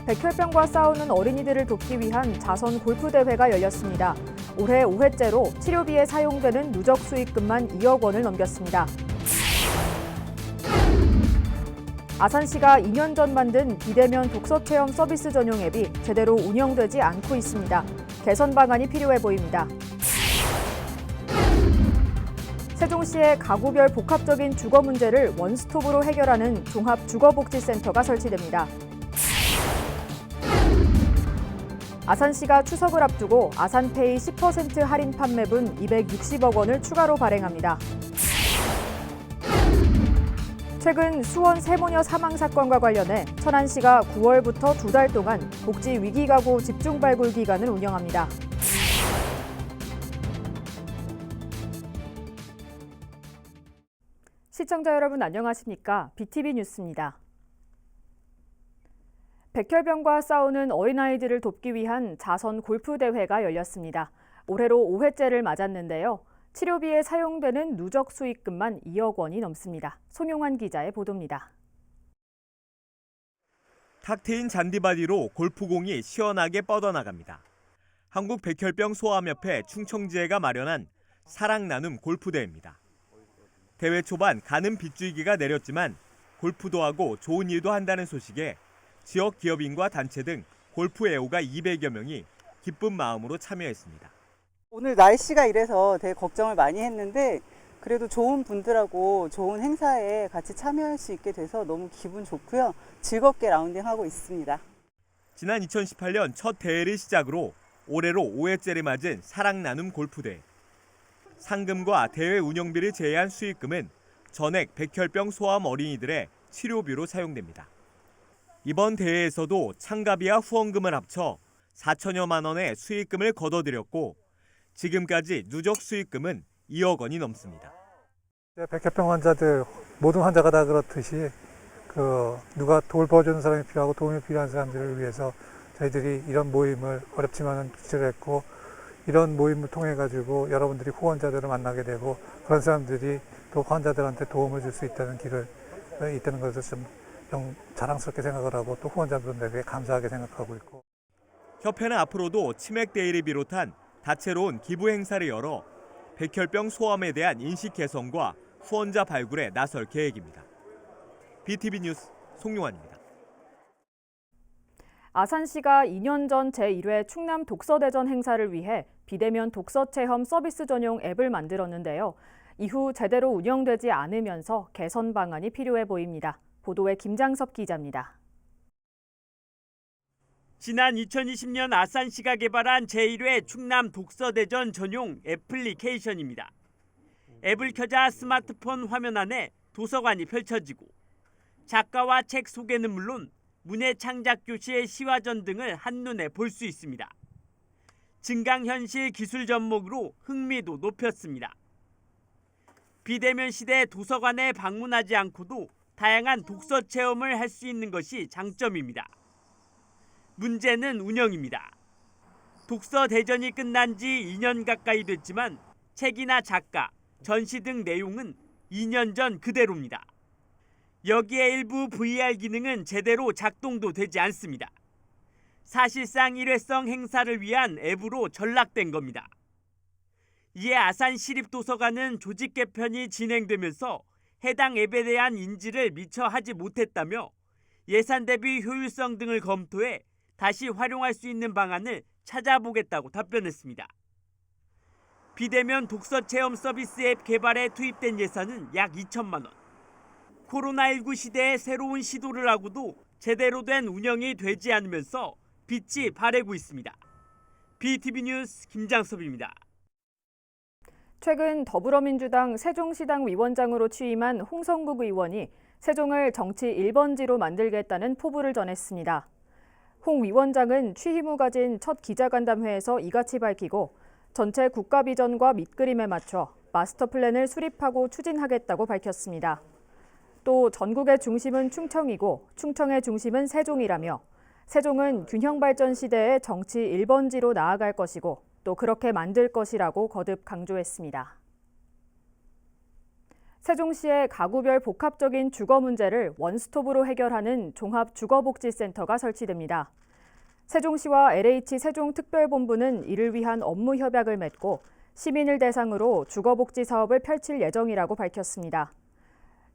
백혈병과 싸우는 어린이들을 돕기 위한 자선 골프 대회가 열렸습니다. 올해 5회째로 치료비에 사용되는 누적 수익금만 2억 원을 넘겼습니다. 아산시가 2년 전 만든 비대면 독서 체험 서비스 전용 앱이 제대로 운영되지 않고 있습니다. 개선 방안이 필요해 보입니다. 세종시에 가구별 복합적인 주거 문제를 원스톱으로 해결하는 종합주거복지센터가 설치됩니다. 아산시가 추석을 앞두고 아산페이 10% 할인 판매분 260억 원을 추가로 발행합니다. 최근 수원 세모녀 사망 사건과 관련해 천안시가 9월부터 2달 동안 복지 위기가구 집중 발굴 기간을 운영합니다. 시청자 여러분 안녕하십니까? BTV 뉴스입니다. 백혈병과 싸우는 어린아이들을 돕기 위한 자선 골프 대회가 열렸습니다. 올해로 5회째를 맞았는데요. 치료비에 사용되는 누적 수익금만 2억 원이 넘습니다. 송용환 기자의 보도입니다. 탁 트인 잔디바디로 골프공이 시원하게 뻗어나갑니다. 한국백혈병소아암협회 충청지회가 마련한 사랑 나눔 골프대회입니다. 대회 초반 가는 빗줄기가 내렸지만 골프도 하고 좋은 일도 한다는 소식에 지역 기업인과 단체 등 골프 애호가 200여 명이 기쁜 마음으로 참여했습니다. 오늘 날씨가 이래서 되게 걱정을 많이 했는데 그래도 좋은 분들하고 좋은 행사에 같이 참여할 수 있게 돼서 너무 기분 좋고요. 즐겁게 라운딩하고 있습니다. 지난 2018년 첫 대회를 시작으로 올해로 5회째를 맞은 사랑 나눔 골프대회. 상금과 대회 운영비를 제외한 수익금은 전액 백혈병 소아암 어린이들의 치료비로 사용됩니다. 이번 대회에서도 참가비와 후원금을 합쳐 4천여만 원의 수익금을 거둬들였고 지금까지 누적 수익금은 2억 원이 넘습니다. 백혈병 환자들 모든 환자가 다 그렇듯이 누가 돌봐주는 사람이 필요하고 도움이 필요한 사람들을 위해서 저희들이 이런 모임을 어렵지만은 주최를 했고 이런 모임을 통해 가지고 여러분들이 후원자들을 만나게 되고 그런 사람들이 또 환자들한테 도움을 줄 수 있다는 길을 있다는 것을 좀 자랑스럽게 생각을 하고 또 후원자분들에게 감사하게 생각하고 있고. 협회는 앞으로도 치맥 데이를 비롯한 다채로운 기부 행사를 열어 백혈병 소아암에 대한 인식 개선과 후원자 발굴에 나설 계획입니다. BTV 뉴스 송용환입니다. 아산시가 2년 전 제1회 충남 독서대전 행사를 위해 비대면 독서 체험 서비스 전용 앱을 만들었는데요. 이후 제대로 운영되지 않으면서 개선 방안이 필요해 보입니다. 보도에 김장섭 기자입니다. 지난 2020년 아산시가 개발한 제1회 충남 독서대전 전용 애플리케이션입니다. 앱을 켜자 스마트폰 화면 안에 도서관이 펼쳐지고 작가와 책 소개는 물론 문예 창작 교시의 시화전 등을 한눈에 볼 수 있습니다. 증강현실 기술 접목으로 흥미도 높였습니다. 비대면 시대 도서관에 방문하지 않고도 다양한 독서 체험을 할 수 있는 것이 장점입니다. 문제는 운영입니다. 독서 대전이 끝난 지 2년 가까이 됐지만 책이나 작가, 전시 등 내용은 2년 전 그대로입니다. 여기에 일부 VR 기능은 제대로 작동도 되지 않습니다. 사실상 일회성 행사를 위한 앱으로 전락된 겁니다. 이에 아산시립도서관은 조직 개편이 진행되면서 해당 앱에 대한 인지를 미처 하지 못했다며 예산 대비 효율성 등을 검토해 다시 활용할 수 있는 방안을 찾아보겠다고 답변했습니다. 비대면 독서 체험 서비스 앱 개발에 투입된 예산은 약 2천만 원. 코로나19 시대에 새로운 시도를 하고도 제대로 된 운영이 되지 않으면서 빛이 바래고 있습니다. BTV 뉴스 김장섭입니다. 최근 더불어민주당 세종시당 위원장으로 취임한 홍성국 의원이 세종을 정치 1번지로 만들겠다는 포부를 전했습니다. 홍 위원장은 취임 후 가진 첫 기자간담회에서 이같이 밝히고 전체 국가 비전과 밑그림에 맞춰 마스터 플랜을 수립하고 추진하겠다고 밝혔습니다. 또 전국의 중심은 충청이고 충청의 중심은 세종이라며 세종은 균형 발전 시대의 정치 1번지로 나아갈 것이고 또 그렇게 만들 것이라고 거듭 강조했습니다. 세종시의 가구별 복합적인 주거 문제를 원스톱으로 해결하는 종합주거복지센터가 설치됩니다. 세종시와 LH 세종특별본부는 이를 위한 업무 협약을 맺고 시민을 대상으로 주거복지 사업을 펼칠 예정이라고 밝혔습니다.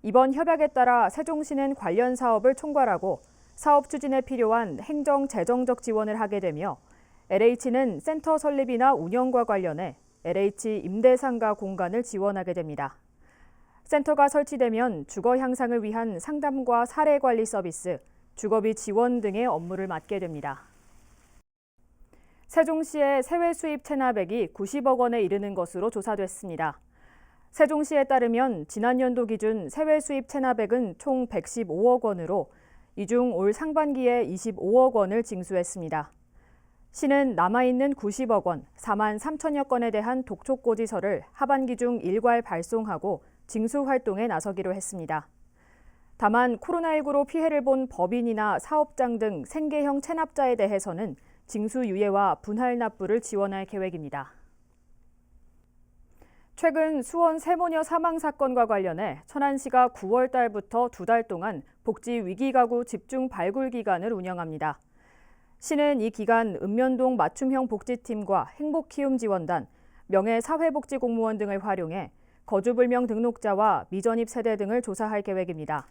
이번 협약에 따라 세종시는 관련 사업을 총괄하고 사업 추진에 필요한 행정, 재정적 지원을 하게 되며 LH는 센터 설립이나 운영과 관련해 LH 임대상가 공간을 지원하게 됩니다. 센터가 설치되면 주거 향상을 위한 상담과 사례 관리 서비스, 주거비 지원 등의 업무를 맡게 됩니다. 세종시의 세외 수입 체납액이 90억 원에 이르는 것으로 조사됐습니다. 세종시에 따르면 지난 연도 기준 세외 수입 체납액은 총 115억 원으로 이 중 올 상반기에 25억 원을 징수했습니다. 시는 남아있는 90억 원, 4만 3천여 건에 대한 독촉고지서를 하반기 중 일괄 발송하고 징수 활동에 나서기로 했습니다. 다만 코로나19로 피해를 본 법인이나 사업장 등 생계형 체납자에 대해서는 징수 유예와 분할 납부를 지원할 계획입니다. 최근 수원 세모녀 사망 사건과 관련해 천안시가 9월 달부터 2달 동안 복지 위기가구 집중 발굴 기간을 운영합니다. 시는 이 기간 읍면동 맞춤형 복지팀과 행복키움지원단, 명예사회복지공무원 등을 활용해 거주불명 등록자와 미전입 세대 등을 조사할 계획입니다.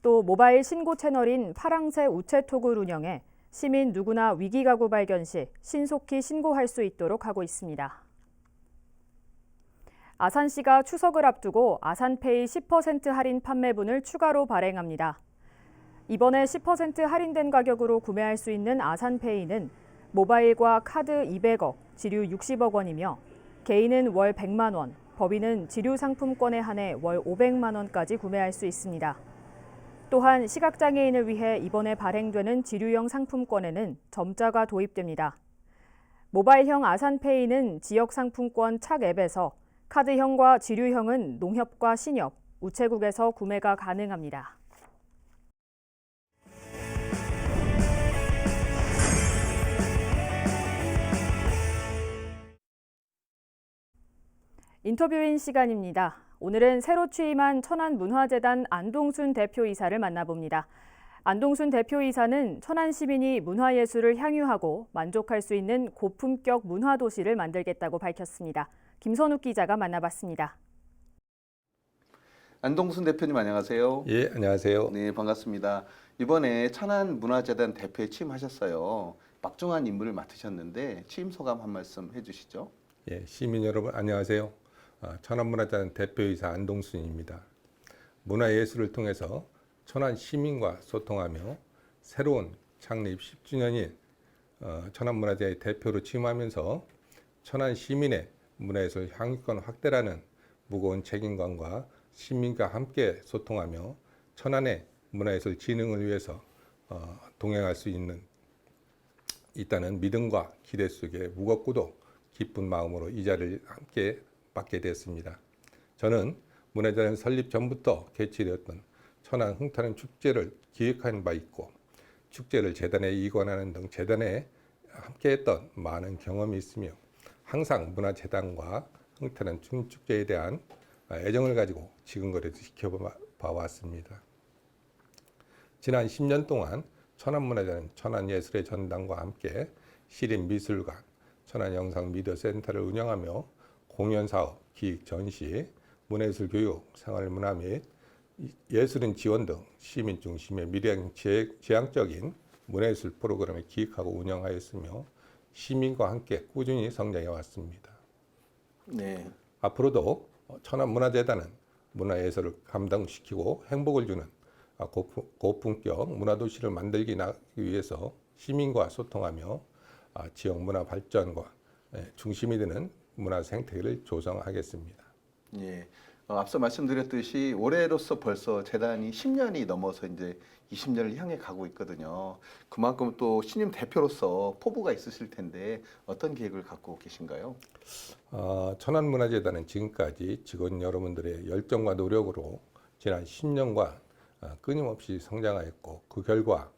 또 모바일 신고 채널인 파랑새 우체톡을 운영해 시민 누구나 위기가구 발견 시 신속히 신고할 수 있도록 하고 있습니다. 아산시가 추석을 앞두고 아산페이 10% 할인 판매분을 추가로 발행합니다. 이번에 10% 할인된 가격으로 구매할 수 있는 아산페이는 모바일과 카드 200억, 지류 60억 원이며 개인은 월 100만 원, 법인은 지류 상품권에 한해 월 500만 원까지 구매할 수 있습니다. 또한 시각장애인을 위해 이번에 발행되는 지류형 상품권에는 점자가 도입됩니다. 모바일형 아산페이는 지역 상품권 착 앱에서, 카드형과 지류형은 농협과 신협, 우체국에서 구매가 가능합니다. 인터뷰인 시간입니다. 오늘은 새로 취임한 천안문화재단 안동순 대표이사를 만나봅니다. 안동순 대표이사는 천안 시민이 문화예술을 향유하고 만족할 수 있는 고품격 문화도시를 만들겠다고 밝혔습니다. 김선욱 기자가 만나봤습니다. 안동순 대표님 안녕하세요. 예, 안녕하세요. 네, 반갑습니다. 이번에 천안문화재단 대표에 취임하셨어요. 막중한 임무를 맡으셨는데 취임 소감 한 말씀 해주시죠. 예, 시민 여러분 안녕하세요. 천안문화재단 대표이사 안동순입니다. 문화예술을 통해서 천안 시민과 소통하며 새로운 창립 10주년인 천안문화재의 대표로 취임하면서 천안 시민의 문화예술 향유권 확대라는 무거운 책임감과 시민과 함께 소통하며 천안의 문화예술 진흥을 위해서 동행할 수 있다는 믿음과 기대 속에 무겁고도 기쁜 마음으로 이 자리를 함께 맡게 되었습니다. 저는 문화재단 설립 전부터 개최되었던 천안 흥타는 축제를 기획한 바 있고 축제를 재단에 이관하는 등 재단에 함께했던 많은 경험이 있으며 항상 문화재단과 흥타는 춤축제에 대한 애정을 가지고 지금까지도 지켜봐왔습니다. 지난 10년 동안 천안문화재단은 천안예술의 전당과 함께 시립미술관, 천안영상미디어센터를 운영하며 공연사업, 기획, 전시, 문화예술 교육, 생활문화 및 예술인 지원 등 시민 중심의 미래 지향적인 문화예술 프로그램을 기획하고 운영하였으며 시민과 함께 꾸준히 성장해 왔습니다. 네. 앞으로도 천안문화재단은 문화예술을 감당시키고 행복을 주는 고품격 문화도시를 만들기 위해서 시민과 소통하며 지역 문화 발전과 중심이 되는 문화 생태계를 조성하겠습니다. 예. 앞서 말씀드렸듯이 올해로서 벌써 재단이 10년이 넘어서 이제 20년을 향해 가고 있거든요. 그만큼 또 신임 대표로서 포부가 있으실 텐데 어떤 계획을 갖고 계신가요? 천안문화재단은 지금까지 직원 여러분들의 열정과 노력으로 지난 10년간 끊임없이 성장하였고 그 결과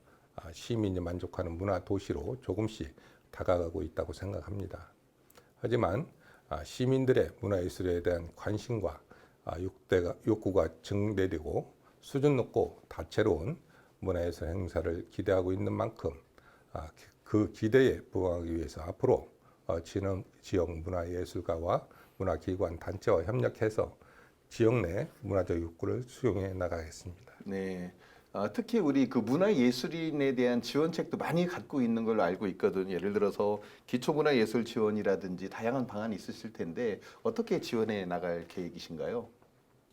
시민이 만족하는 문화도시로 조금씩 다가가고 있다고 생각합니다. 하지만 시민들의 문화예술에 대한 관심과 욕구가 증대되고 수준 높고 다채로운 문화예술 행사를 기대하고 있는 만큼 그 기대에 부응하기 위해서 앞으로 지역 문화예술가와 문화기관 단체와 협력해서 지역 내 문화적 욕구를 수용해 나가겠습니다. 네. 특히 우리 그 문화예술인에 대한 지원책도 많이 갖고 있는 걸로 알고 있거든요. 예를 들어서 기초문화예술 지원이라든지 다양한 방안이 있으실 텐데 어떻게 지원해 나갈 계획이신가요?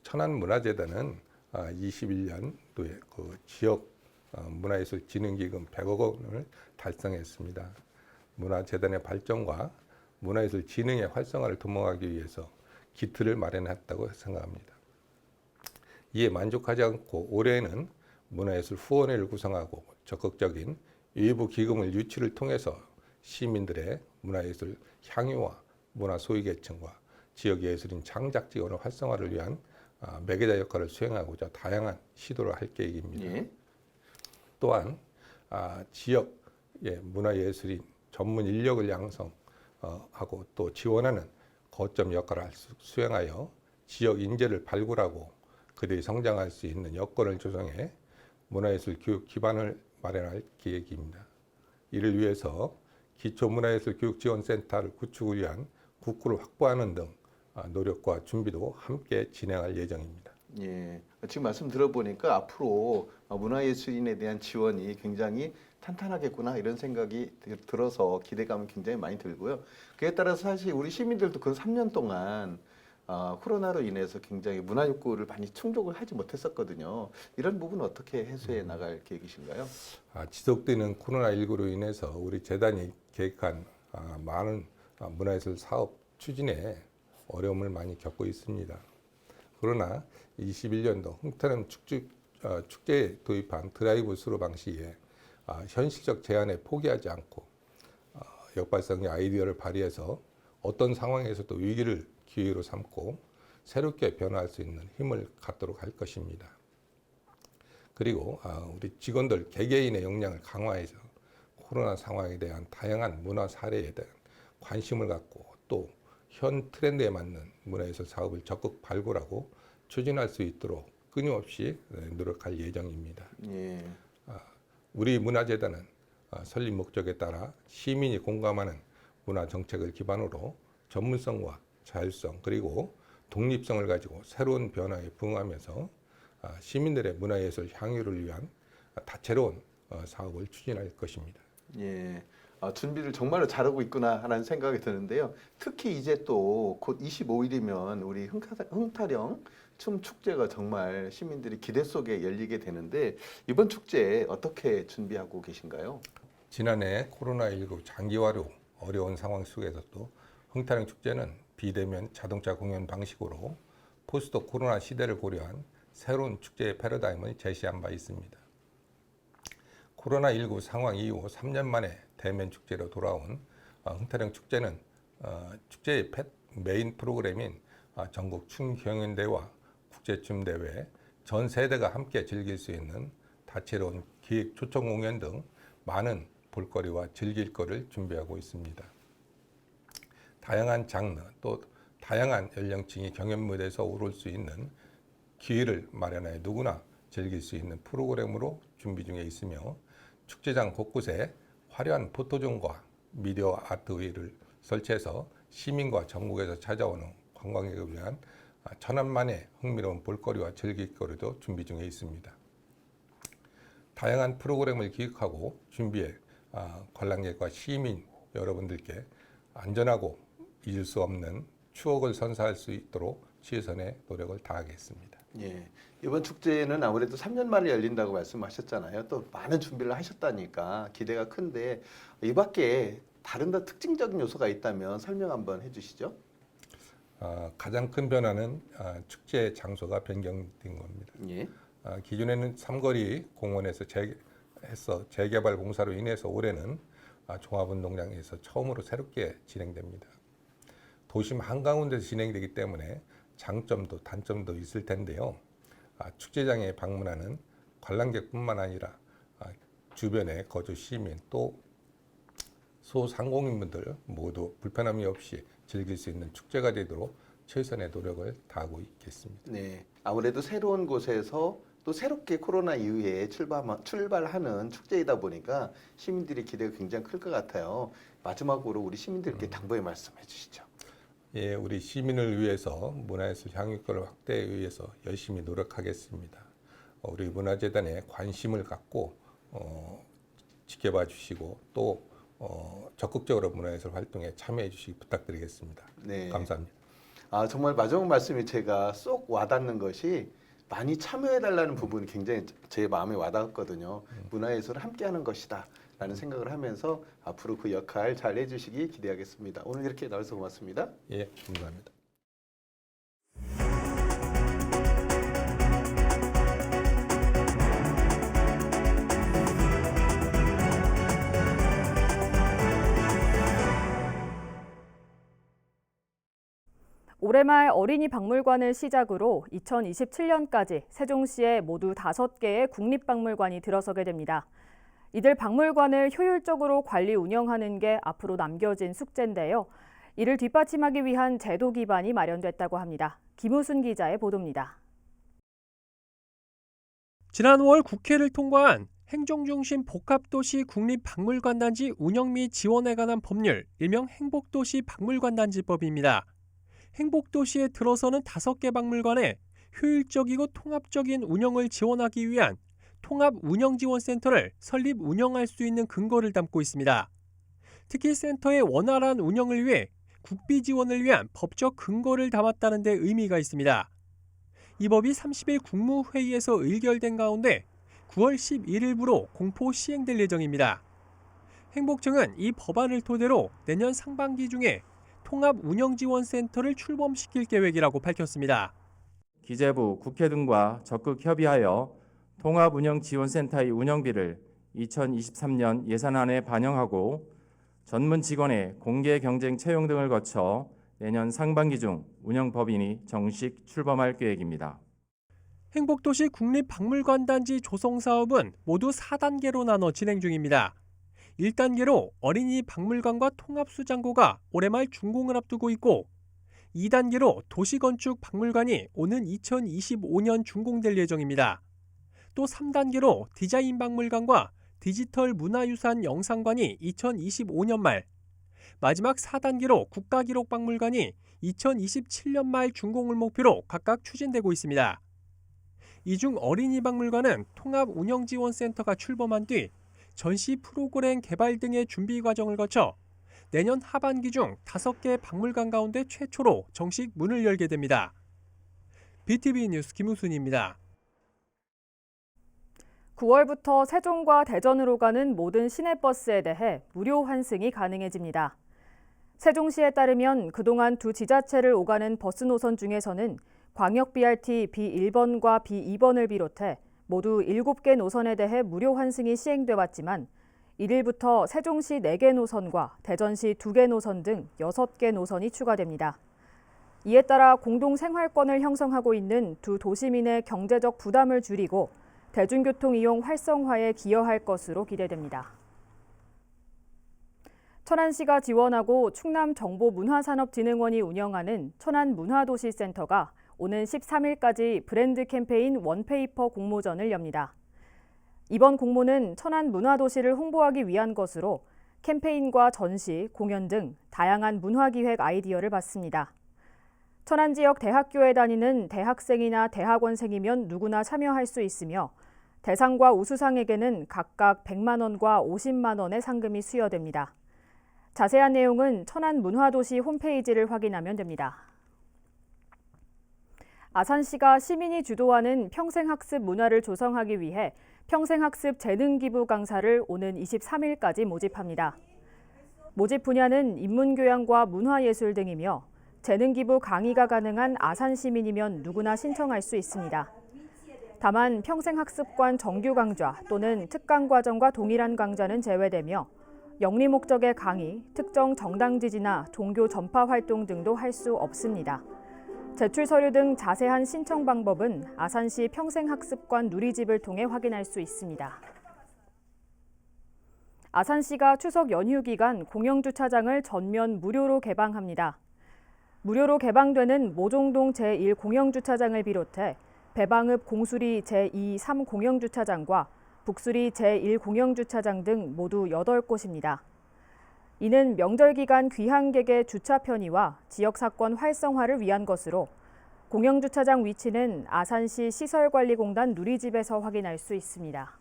천안문화재단은 21년도에 그 지역 문화예술 진흥기금 100억 원을 달성했습니다. 문화재단의 발전과 문화예술 진흥의 활성화를 도모하기 위해서 기틀을 마련했다고 생각합니다. 이에 만족하지 않고 올해는 문화예술 후원회를 구성하고 적극적인 외부 기금을 유치를 통해서 시민들의 문화예술 향유와 문화 소외계층과 지역예술인 창작 지원의 활성화를 위한 매개자 역할을 수행하고자 다양한 시도를 할 계획입니다. 예. 또한 지역의 문화예술인 전문 인력을 양성하고 또 지원하는 거점 역할을 수행하여 지역 인재를 발굴하고 그들이 성장할 수 있는 여건을 조성해 문화예술 교육 기반을 마련할 계획입니다. 이를 위해서 기초문화예술 교육지원센터를 구축을 위한 국구를 확보하는 등 노력과 준비도 함께 진행할 예정입니다. 예. 지금 말씀 들어보니까 앞으로 문화예술인에 대한 지원이 굉장히 탄탄하겠구나 이런 생각이 들어서 기대감이 굉장히 많이 들고요. 그에 따라서 사실 우리 시민들도 그 3년 동안 코로나로 인해서 굉장히 문화 욕구를 많이 충족을 하지 못했었거든요. 이런 부분은 어떻게 해소해 나갈 계획이신가요? 지속되는 코로나19로 인해서 우리 재단이 계획한 많은 문화예술 사업 추진에 어려움을 많이 겪고 있습니다. 그러나 21년도 흥타령 축제에 도입한 드라이브 스루 방식에 현실적 제한에 포기하지 않고 역발상의 아이디어를 발휘해서 어떤 상황에서도 위기를 기회로 삼고 새롭게 변화할 수 있는 힘을 갖도록 할 것입니다. 그리고 우리 직원들 개개인의 역량을 강화해서 코로나 상황에 대한 다양한 문화 사례에 대한 관심을 갖고 또 현 트렌드에 맞는 문화예술 사업을 적극 발굴하고 추진할 수 있도록 끊임없이 노력할 예정입니다. 예. 우리 문화재단은 설립 목적에 따라 시민이 공감하는 문화 정책을 기반으로 전문성과 자율성 그리고 독립성을 가지고 새로운 변화에 부응하면서 시민들의 문화예술 향유를 위한 다채로운 사업을 추진할 것입니다. 예. 준비를 정말로 잘하고 있구나 하는 생각이 드는데요. 특히 이제 또 곧 25일이면 우리 흥타령 춤 축제가 정말 시민들이 기대 속에 열리게 되는데 이번 축제 어떻게 준비하고 계신가요? 지난해 코로나19 장기화로 어려운 상황 속에서도 흥타령 축제는 비대면 자동차 공연 방식으로 포스트 코로나 시대를 고려한 새로운 축제의 패러다임을 제시한 바 있습니다. 코로나19 상황 이후 3년 만에 대면 축제로 돌아온 흥타령 축제는 축제의 메인 프로그램인 전국 춤경연대회와 국제춤대회, 전 세대가 함께 즐길 수 있는 다채로운 기획 초청 공연 등 많은 볼거리와 즐길 거를 준비하고 있습니다. 다양한 장르 또 다양한 연령층이 경연 무대에서 오를 수 있는 기회를 마련하여 누구나 즐길 수 있는 프로그램으로 준비 중에 있으며 축제장 곳곳에 화려한 포토존과 미디어 아트웨이를 설치해서 시민과 전국에서 찾아오는 관광객을 위한 천안만의 흥미로운 볼거리와 즐길거리도 준비 중에 있습니다. 다양한 프로그램을 기획하고 준비해 관람객과 시민 여러분들께 안전하고 잊을 수 없는 추억을 선사할 수 있도록 최선의 노력을 다하겠습니다. 예. 이번 축제는 아무래도 3년 만에 열린다고 말씀하셨잖아요. 또 많은 준비를 하셨다니까 기대가 큰데 이 밖에 다른 더 특징적인 요소가 있다면 설명 한번 해주시죠. 가장 큰 변화는 축제 장소가 변경된 겁니다. 예. 기존에는 삼거리 공원에서 재개발 공사로 인해서 올해는 종합운동장에서 처음으로 새롭게 진행됩니다. 도심 한가운데서 진행되기 때문에 장점도 단점도 있을 텐데요. 축제장에 방문하는 관람객뿐만 아니라 주변에 거주 시민 또 소상공인분들 모두 불편함이 없이 즐길 수 있는 축제가 되도록 최선의 노력을 다하고 있겠습니다. 네, 아무래도 새로운 곳에서 또 새롭게 코로나 이후에 출발하는 축제이다 보니까 시민들의 기대가 굉장히 클 것 같아요. 마지막으로 우리 시민들께 당부의 말씀해 주시죠. 예, 우리 시민을 위해서 문화예술 향유권을 확대에 위해서 열심히 노력하겠습니다. 우리 문화재단에 관심을 갖고 지켜봐 주시고 또 적극적으로 문화예술 활동에 참여해 주시기 부탁드리겠습니다. 네. 감사합니다. 정말 마지막 말씀이 제가 쏙 와닿는 것이 많이 참여해달라는 부분이 굉장히 제 마음에 와닿았거든요. 문화예술을 함께하는 것이다 라는 생각을 하면서 앞으로 그 역할 잘 해주시기 기대하겠습니다. 오늘 이렇게 나와서 고맙습니다. 예, 감사합니다. 올해 말 어린이 박물관을 시작으로 2027년까지 세종시에 모두 5개의 국립박물관이 들어서게 됩니다. 이들 박물관을 효율적으로 관리 운영하는 게 앞으로 남겨진 숙제인데요. 이를 뒷받침하기 위한 제도 기반이 마련됐다고 합니다. 김우순 기자의 보도입니다. 지난 5월 국회를 통과한 행정중심 복합도시 국립박물관단지 운영 및 지원에 관한 법률, 일명 행복도시 박물관단지법입니다. 행복도시에 들어서는 5개 박물관에 효율적이고 통합적인 운영을 지원하기 위한 통합운영지원센터를 설립 운영할 수 있는 근거를 담고 있습니다. 특히 센터의 원활한 운영을 위해 국비 지원을 위한 법적 근거를 담았다는 데 의미가 있습니다. 이 법이 30일 국무회의에서 의결된 가운데 9월 11일부로 공포 시행될 예정입니다. 행복청은 이 법안을 토대로 내년 상반기 중에 통합운영지원센터를 출범시킬 계획이라고 밝혔습니다. 기재부, 국회 등과 적극 협의하여 통합운영지원센터의 운영비를 2023년 예산안에 반영하고 전문 직원의 공개 경쟁 채용 등을 거쳐 내년 상반기 중 운영법인이 정식 출범할 계획입니다. 행복도시 국립박물관단지 조성 사업은 모두 4단계로 나눠 진행 중입니다. 1단계로 어린이 박물관과 통합수장고가 올해 말 준공을 앞두고 있고 2단계로 도시건축 박물관이 오는 2025년 준공될 예정입니다. 또 3단계로 디자인 박물관과 디지털 문화유산 영상관이 2025년 말, 마지막 4단계로 국가기록박물관이 2027년 말 준공을 목표로 각각 추진되고 있습니다. 이 중 어린이 박물관은 통합운영지원센터가 출범한 뒤 전시 프로그램 개발 등의 준비 과정을 거쳐 내년 하반기 중 5개 박물관 가운데 최초로 정식 문을 열게 됩니다. BTV 뉴스 김우순입니다. 9월부터 세종과 대전으로 가는 모든 시내버스에 대해 무료 환승이 가능해집니다. 세종시에 따르면 그동안 두 지자체를 오가는 버스 노선 중에서는 광역 BRT B1번과 B2번을 비롯해 모두 7개 노선에 대해 무료 환승이 시행돼 왔지만 1일부터 세종시 4개 노선과 대전시 2개 노선 등 6개 노선이 추가됩니다. 이에 따라 공동 생활권을 형성하고 있는 두 도시민의 경제적 부담을 줄이고 대중교통 이용 활성화에 기여할 것으로 기대됩니다. 천안시가 지원하고 충남정보문화산업진흥원이 운영하는 천안문화도시센터가 오는 13일까지 브랜드 캠페인 원페이퍼 공모전을 엽니다. 이번 공모는 천안 문화도시를 홍보하기 위한 것으로 캠페인과 전시, 공연 등 다양한 문화기획 아이디어를 받습니다. 천안 지역 대학교에 다니는 대학생이나 대학원생이면 누구나 참여할 수 있으며 대상과 우수상에게는 각각 100만 원과 50만 원의 상금이 수여됩니다. 자세한 내용은 천안 문화도시 홈페이지를 확인하면 됩니다. 아산시가 시민이 주도하는 평생학습 문화를 조성하기 위해 평생학습 재능기부 강사를 오는 23일까지 모집합니다. 모집 분야는 인문교양과 문화예술 등이며 재능기부 강의가 가능한 아산 시민이면 누구나 신청할 수 있습니다. 다만 평생학습관 정규 강좌 또는 특강 과정과 동일한 강좌는 제외되며 영리 목적의 강의, 특정 정당 지지나 종교 전파 활동 등도 할 수 없습니다. 제출 서류 등 자세한 신청 방법은 아산시 평생학습관 누리집을 통해 확인할 수 있습니다. 아산시가 추석 연휴 기간 공영주차장을 전면 무료로 개방합니다. 무료로 개방되는 모종동 제1공영주차장을 비롯해 배방읍 공수리 제2-3공영주차장과 북수리 제1공영주차장 등 모두 8곳입니다. 이는 명절 기간 귀향객의 주차 편의와 지역사건 활성화를 위한 것으로 공영주차장 위치는 아산시 시설관리공단 누리집에서 확인할 수 있습니다.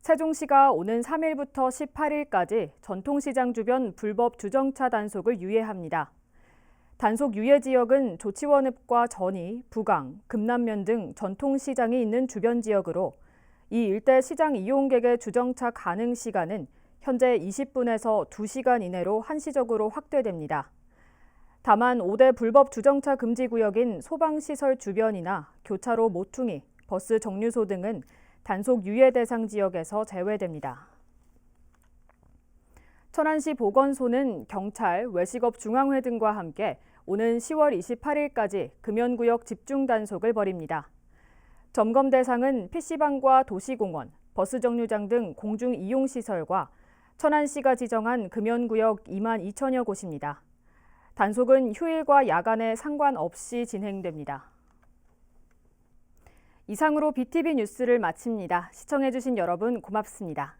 세종시가 오는 3일부터 18일까지 전통시장 주변 불법 주정차 단속을 유예합니다. 단속 유예 지역은 조치원읍과 전이, 부강, 금남면 등 전통시장이 있는 주변 지역으로 이 일대 시장 이용객의 주정차 가능 시간은 현재 20분에서 2시간 이내로 한시적으로 확대됩니다. 다만 5대 불법 주정차 금지 구역인 소방시설 주변이나 교차로 모퉁이, 버스 정류소 등은 단속 유예 대상 지역에서 제외됩니다. 천안시 보건소는 경찰, 외식업 중앙회 등과 함께 오는 10월 28일까지 금연구역 집중 단속을 벌입니다. 점검 대상은 PC방과 도시공원, 버스 정류장 등 공중 이용시설과 천안시가 지정한 금연구역 2만 2천여 곳입니다. 단속은 휴일과 야간에 상관없이 진행됩니다. 이상으로 BTV 뉴스를 마칩니다. 시청해주신 여러분 고맙습니다.